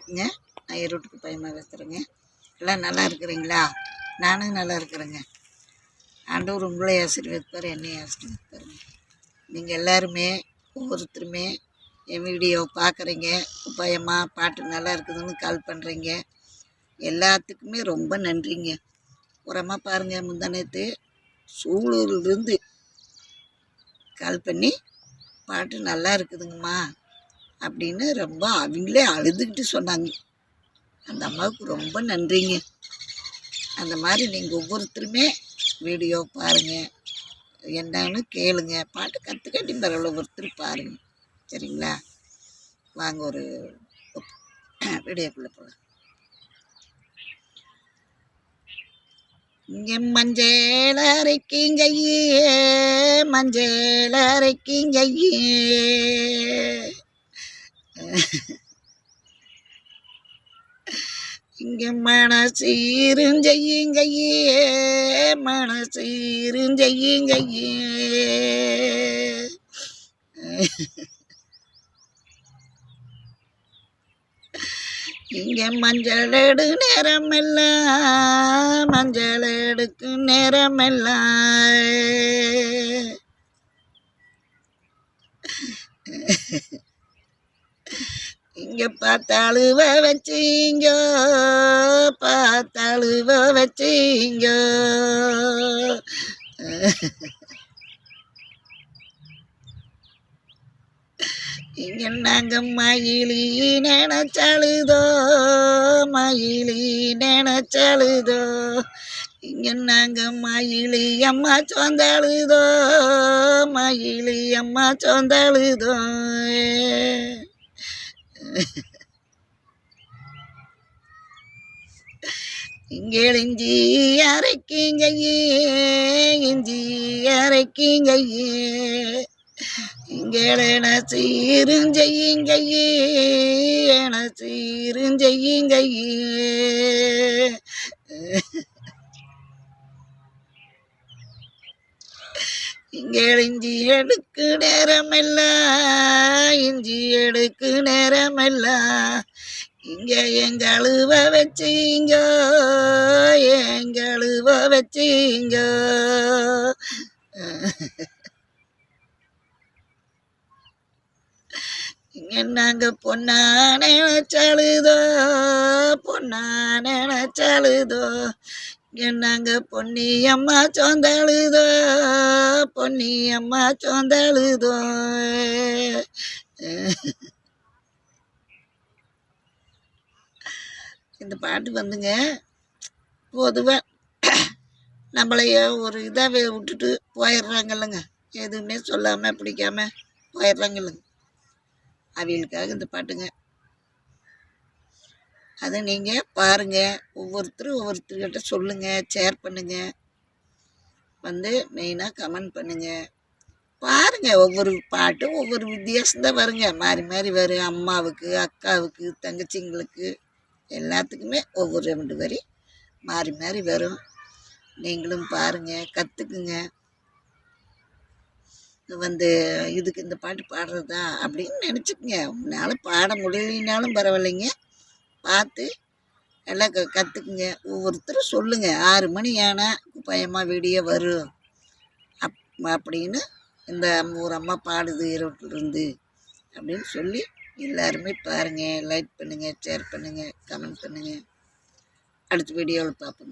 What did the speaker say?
வணக்கங்க. நான் ஈரோட்டுக்கு பயமா பேசுகிறேங்க. எல்லாம் நல்லா இருக்கிறீங்களா? நானும் நல்லா இருக்கிறேங்க. ஆண்டவர் உங்களை ஆசீர்வதிப்பார், என்னையும் ஆசீர்வதிப்பாருங்க. நீங்கள் எல்லாருமே ஒவ்வொருத்தருமே என் வீடியோ பார்க்குறீங்க, பயமா பாட்டு நல்லா இருக்குதுன்னு கால் பண்ணுறீங்க. எல்லாத்துக்குமே ரொம்ப நன்றிங்க. உரமாக பாருங்கள், முந்தானத்து சூலூர்லேருந்து கால் பண்ணி பாட்டு நல்லா இருக்குதுங்கம்மா அப்படின்னு ரொம்ப அவங்களே அழுதுகிட்டு சொன்னாங்க. அந்த அம்மாவுக்கு ரொம்ப நன்றிங்க. அந்த மாதிரி நீங்கள் ஒவ்வொருத்தருமே வீடியோ பாருங்கள், என்னன்னு கேளுங்க, பாட்டு கற்றுக்காட்டி பரவாயில்ல, ஒவ்வொருத்தர் பாருங்கள், சரிங்களா? வாங்க ஒரு வீடியோக்குள்ளே போகலாம். இங்கே மஞ்சள் அரைக்கிங்கையே, மஞ்சள் அரைக்கிங்கையே, இங்கே மனசீருஞ்செய்யுங்கையே, மனசீருஞ்செய்யுங்கையே, இங்கே மஞ்சள் எடு நேரமெல்லாம், மஞ்சள் எடுக்கு நேரமெல்லாம், இங்கே பார்த்தாளுவ வச்சிங்கோ, பார்த்தாளுவ வச்சிங்கோ, இங்கே நாங்கள் மயிலி நினைச்சழுதோ, மயிலி நினைச்சழுதோ, இங்கே நாங்கள் மயிலி அம்மா சொந்தழுதோ, மயிலி அம்மா சொந்தழுதோ, இங்கே இஞ்சி அரைக்கிங்கையே, இஞ்சி அரைக்கிங்கையே, இங்கே என சீருஞ்செய்யுங்கையே, என சீருஞ்செய்யுங்கையே, இங்கே இஞ்சி எடுக்கு நேரமெல்லாம், இஞ்சி எடுக்கு நேரமெல்லாம், இங்கே எங்களுவ வச்சிங்கோ, எங்களுவ வச்சிங்கோ, இங்கே நாங்கள் பொண்ணா நினைச்சழுதோ, பொண்ணா நினைச்சழுதோ, இங்கே நாங்கள் பொன்னியம்மா சொந்தழுதோ, பொன்னியம்மா சொந்தழுதோ, இந்த பாட்டு வந்துங்க பொதுவாக நம்மளைய ஒரு இதாக விட்டுட்டு போயிடுறாங்கல்லங்க, எதுவுமே சொல்லாமல் பிடிக்காம போயிடுறாங்கல்லங்க, அவங்களுக்காக இந்த பாட்டுங்க. அதை நீங்கள் பாருங்கள், ஒவ்வொருத்தரும் ஒவ்வொருத்தர்கிட்ட சொல்லுங்கள், ஷேர் பண்ணுங்கள், வந்து மெயினாக கமெண்ட் பண்ணுங்கள். பாருங்கள், ஒவ்வொரு பாட்டும் ஒவ்வொரு வித்தியாசம்தான் வருங்க, மாறி மாறி வரும். அம்மாவுக்கு, அக்காவுக்கு, தங்கச்சிங்களுக்கு எல்லாத்துக்குமே ஒவ்வொரு 2 வரி மாறி மாறி வரும். நீங்களும் பாருங்கள், கற்றுக்குங்க. வந்து இதுக்கு இந்த பாட்டு பாடுறதா அப்படின்னு நினச்சிக்கங்க. உங்களால் பாட முடியலைனாலும் பரவாயில்லைங்க, பார்த்து எல்லாம் கற்றுக்குங்க. ஒவ்வொருத்தரும் சொல்லுங்கள், 6 மணி ஆனால் பயமாக வீடியோ வரும் அப்படின்னு, இந்த ஒரு அம்மா பாடுது ஈரோட்டிலிருந்து அப்படின்னு சொல்லி எல்லாருமே பாருங்கள், லைக் பண்ணுங்கள், ஷேர் பண்ணுங்கள், கமெண்ட் பண்ணுங்கள். அடுத்த வீடியோவில் பார்ப்போங்க.